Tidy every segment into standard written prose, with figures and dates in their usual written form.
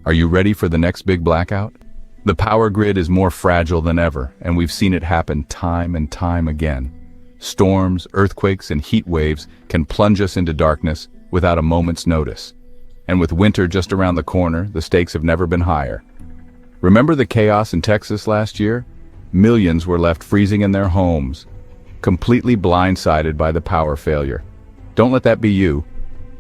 Are you ready for the next big blackout? The power grid is more fragile than ever, and we've seen it happen time and time again. Storms, earthquakes, and heat waves can plunge us into darkness without a moment's notice. And with winter just around the corner, the stakes have never been higher. Remember the chaos in Texas last year? Millions were left freezing in their homes, completely blindsided by the power failure. Don't let that be you.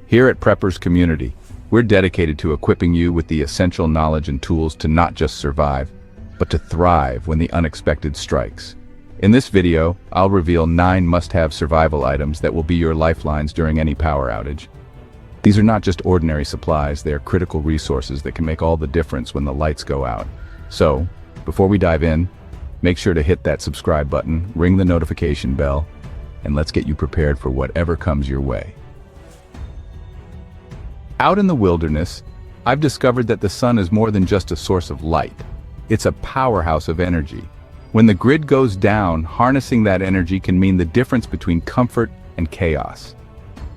Here at Preppers Community, we're dedicated to equipping you with the essential knowledge and tools to not just survive, but to thrive when the unexpected strikes. In this video, I'll reveal 9 must-have survival items that will be your lifelines during any power outage. These are not just ordinary supplies, they are critical resources that can make all the difference when the lights go out. So, before we dive in, make sure to hit that subscribe button, ring the notification bell, and let's get you prepared for whatever comes your way. Out in the wilderness, I've discovered that the sun is more than just a source of light. It's a powerhouse of energy. When the grid goes down, harnessing that energy can mean the difference between comfort and chaos.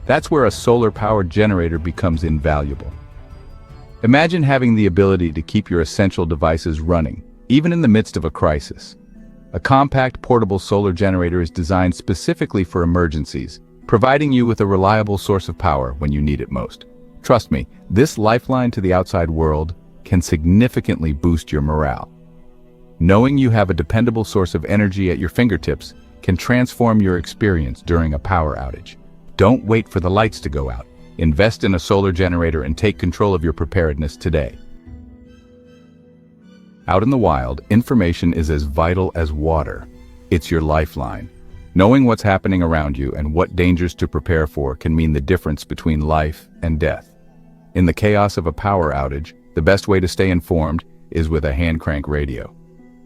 That's where a solar-powered generator becomes invaluable. Imagine having the ability to keep your essential devices running, even in the midst of a crisis. A compact, portable solar generator is designed specifically for emergencies, providing you with a reliable source of power when you need it most. Trust me, this lifeline to the outside world can significantly boost your morale. Knowing you have a dependable source of energy at your fingertips can transform your experience during a power outage. Don't wait for the lights to go out. Invest in a solar generator and take control of your preparedness today. Out in the wild, information is as vital as water. It's your lifeline. Knowing what's happening around you and what dangers to prepare for can mean the difference between life and death. In the chaos of a power outage, the best way to stay informed is with a hand crank radio.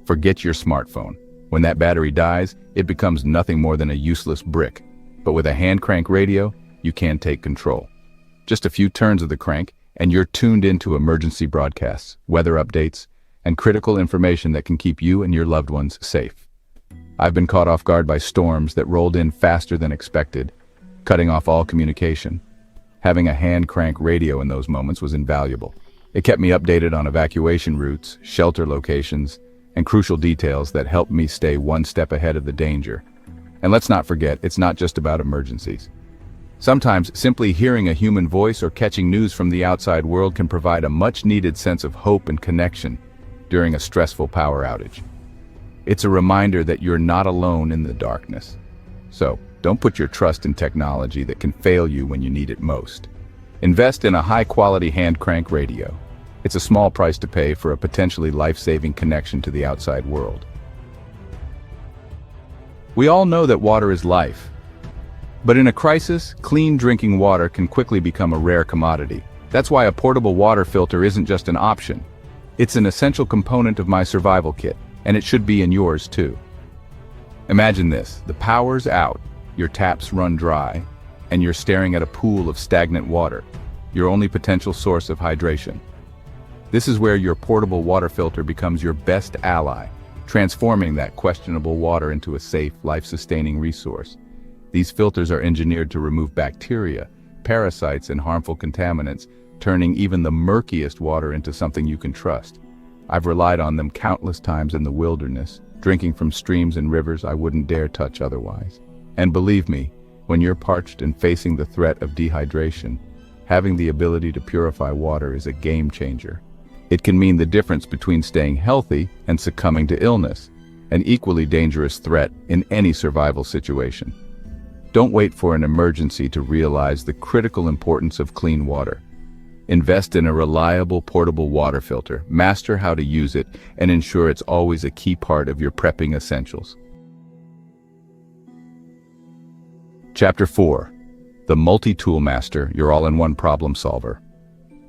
Forget your smartphone. When that battery dies, it becomes nothing more than a useless brick. But with a hand crank radio, you can take control. Just a few turns of the crank, and you're tuned into emergency broadcasts, weather updates, and critical information that can keep you and your loved ones safe. I've been caught off guard by storms that rolled in faster than expected, cutting off all communication. Having a hand crank radio in those moments was invaluable. It kept me updated on evacuation routes, shelter locations, and crucial details that helped me stay one step ahead of the danger. And let's not forget, it's not just about emergencies. Sometimes simply hearing a human voice or catching news from the outside world can provide a much-needed sense of hope and connection during a stressful power outage. It's a reminder that you're not alone in the darkness. So, don't put your trust in technology that can fail you when you need it most. Invest in a high-quality hand crank radio. It's a small price to pay for a potentially life-saving connection to the outside world. We all know that water is life. But in a crisis, clean drinking water can quickly become a rare commodity. That's why a portable water filter isn't just an option. It's an essential component of my survival kit, and it should be in yours too. Imagine this, the power's out, your taps run dry, and you're staring at a pool of stagnant water, your only potential source of hydration. This is where your portable water filter becomes your best ally, transforming that questionable water into a safe, life-sustaining resource. These filters are engineered to remove bacteria, parasites, and harmful contaminants, turning even the murkiest water into something you can trust. I've relied on them countless times in the wilderness, drinking from streams and rivers I wouldn't dare touch otherwise. And believe me, when you're parched and facing the threat of dehydration, having the ability to purify water is a game changer. It can mean the difference between staying healthy and succumbing to illness, an equally dangerous threat in any survival situation. Don't wait for an emergency to realize the critical importance of clean water. Invest in a reliable portable water filter, master how to use it, and ensure it's always a key part of your prepping essentials. Chapter 4. The MultiTool Master, your all-in-one problem solver.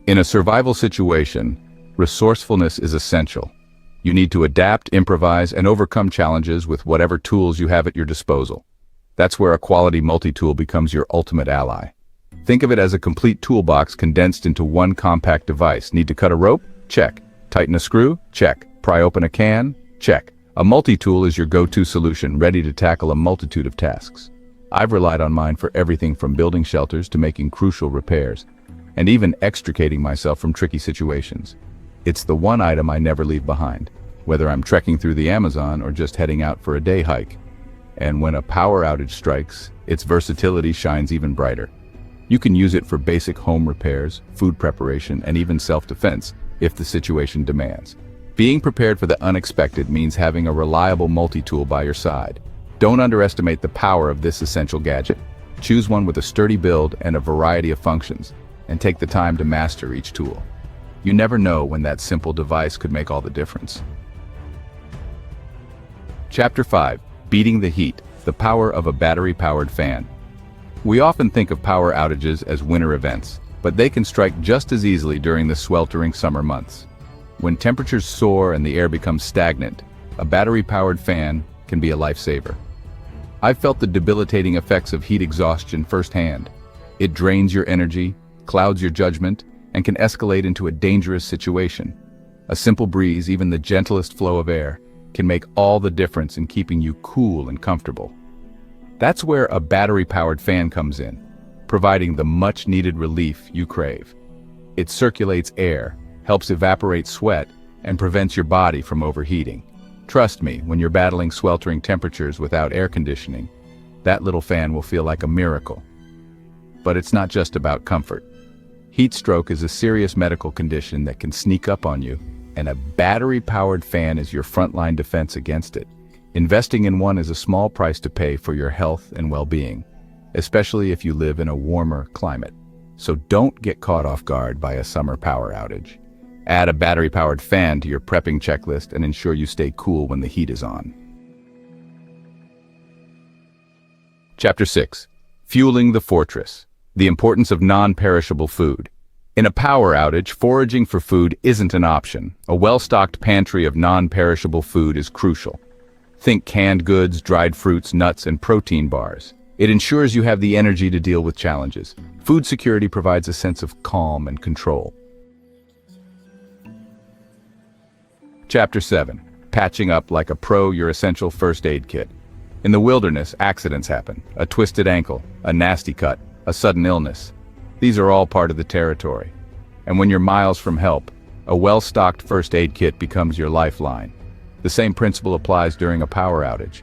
In a survival situation, resourcefulness is essential. You need to adapt, improvise, and overcome challenges with whatever tools you have at your disposal. That's where a quality multi-tool becomes your ultimate ally. Think of it as a complete toolbox condensed into one compact device. Need to cut a rope? Check. Tighten a screw? Check. Pry open a can? Check. A multi-tool is your go-to solution, ready to tackle a multitude of tasks. I've relied on mine for everything from building shelters to making crucial repairs, and even extricating myself from tricky situations. It's the one item I never leave behind, whether I'm trekking through the Amazon or just heading out for a day hike. And when a power outage strikes, its versatility shines even brighter. You can use it for basic home repairs, food preparation, and even self-defense if the situation demands. Being prepared for the unexpected means having a reliable multi-tool by your side. Don't underestimate the power of this essential gadget. Choose one with a sturdy build and a variety of functions, and take the time to master each tool. You never know when that simple device could make all the difference. Chapter 5. Beating the heat, the power of a battery-powered fan. We often think of power outages as winter events, but they can strike just as easily during the sweltering summer months. When temperatures soar and the air becomes stagnant, a battery-powered fan can be a lifesaver. I've felt the debilitating effects of heat exhaustion firsthand. It drains your energy, clouds your judgment, and can escalate into a dangerous situation. A simple breeze, even the gentlest flow of air, can make all the difference in keeping you cool and comfortable. That's where a battery-powered fan comes in, providing the much-needed relief you crave. It circulates air, helps evaporate sweat, and prevents your body from overheating. Trust me, when you're battling sweltering temperatures without air conditioning, that little fan will feel like a miracle. But it's not just about comfort. Heat stroke is a serious medical condition that can sneak up on you, and a battery-powered fan is your frontline defense against it. Investing in one is a small price to pay for your health and well-being, especially if you live in a warmer climate. So don't get caught off guard by a summer power outage. Add a battery-powered fan to your prepping checklist and ensure you stay cool when the heat is on. Chapter 6. Fueling the Fortress. The importance of non-perishable food. In a power outage, foraging for food isn't an option. A well-stocked pantry of non-perishable food is crucial. Think canned goods, dried fruits, nuts, and protein bars. It ensures you have the energy to deal with challenges. Food security provides a sense of calm and control. Chapter 7. Patching up like a pro your essential first aid kit. In the wilderness, accidents happen. A twisted ankle, a nasty cut, a sudden illness. These are all part of the territory. And when you're miles from help, a well-stocked first aid kit becomes your lifeline. The same principle applies during a power outage.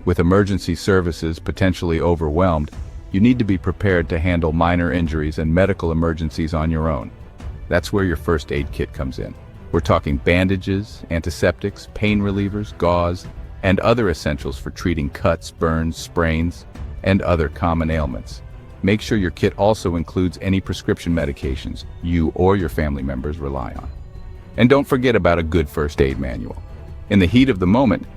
With emergency services potentially overwhelmed, you need to be prepared to handle minor injuries and medical emergencies on your own. That's where your first aid kit comes in. We're talking bandages, antiseptics, pain relievers, gauze, and other essentials for treating cuts, burns, sprains, and other common ailments. Make sure your kit also includes any prescription medications you or your family members rely on. And don't forget about a good first aid manual. In the heat of the moment,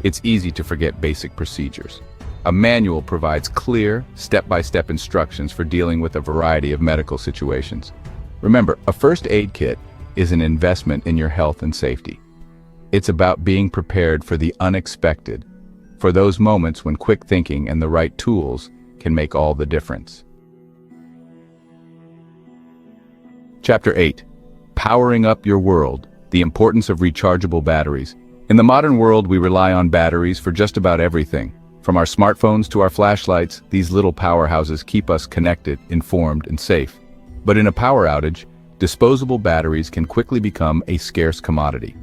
it's easy to forget basic procedures. A manual provides clear, step-by-step instructions for dealing with a variety of medical situations. Remember, a first aid kit is an investment in your health and safety. It's about being prepared for the unexpected, for those moments when quick thinking and the right tools can make all the difference. Chapter 8. Powering up your world, the importance of rechargeable batteries. In the modern world, we rely on batteries for just about everything. From our smartphones to our flashlights, these little powerhouses keep us connected, informed, and safe. But in a power outage, disposable batteries can quickly become a scarce commodity.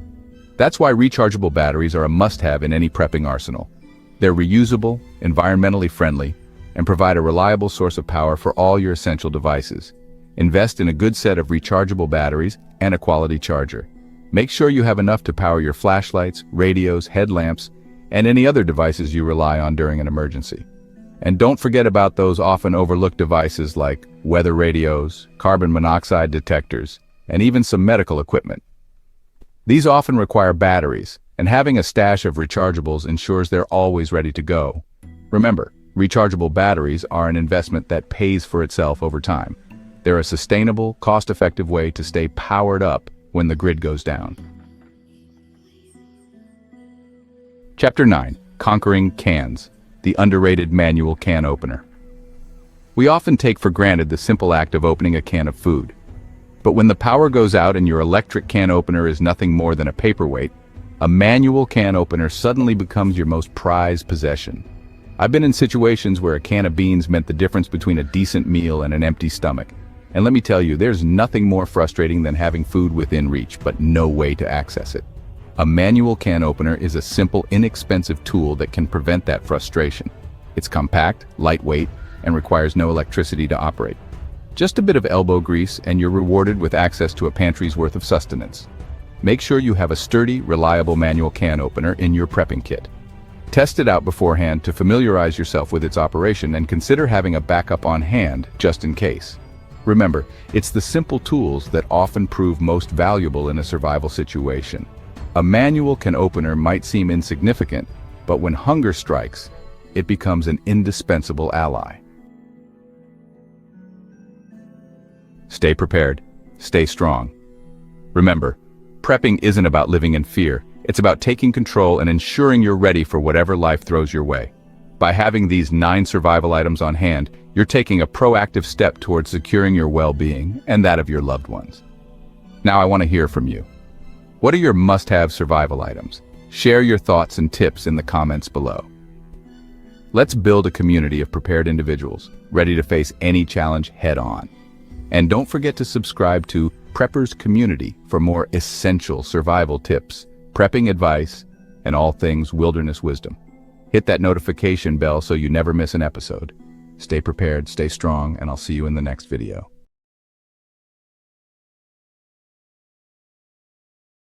That's why rechargeable batteries are a must-have in any prepping arsenal. They're reusable, environmentally friendly, and provide a reliable source of power for all your essential devices. Invest in a good set of rechargeable batteries and a quality charger. Make sure you have enough to power your flashlights, radios, headlamps, and any other devices you rely on during an emergency. And don't forget about those often overlooked devices like weather radios, carbon monoxide detectors, and even some medical equipment. These often require batteries, and having a stash of rechargeables ensures they're always ready to go. Remember, rechargeable batteries are an investment that pays for itself over time. They're a sustainable, cost-effective way to stay powered up when the grid goes down. Chapter 9. Conquering Cans, the underrated manual can opener. We often take for granted the simple act of opening a can of food. But when the power goes out and your electric can opener is nothing more than a paperweight, a manual can opener suddenly becomes your most prized possession. I've been in situations where a can of beans meant the difference between a decent meal and an empty stomach. And let me tell you, there's nothing more frustrating than having food within reach, but no way to access it. A manual can opener is a simple, inexpensive tool that can prevent that frustration. It's compact, lightweight, and requires no electricity to operate. Just a bit of elbow grease and you're rewarded with access to a pantry's worth of sustenance. Make sure you have a sturdy, reliable manual can opener in your prepping kit. Test it out beforehand to familiarize yourself with its operation and consider having a backup on hand just in case. Remember, it's the simple tools that often prove most valuable in a survival situation. A manual can opener might seem insignificant, but when hunger strikes, it becomes an indispensable ally. Stay prepared. Stay strong. Remember, prepping isn't about living in fear. It's about taking control and ensuring you're ready for whatever life throws your way. By having these 9 survival items on hand, you're taking a proactive step towards securing your well-being and that of your loved ones. Now I want to hear from you. What are your must-have survival items? Share your thoughts and tips in the comments below. Let's build a community of prepared individuals, ready to face any challenge head-on. And don't forget to subscribe to Preppers Community for more essential survival tips, prepping advice, and all things wilderness wisdom. Hit that notification bell so you never miss an episode. Stay prepared, stay strong, and I'll see you in the next video.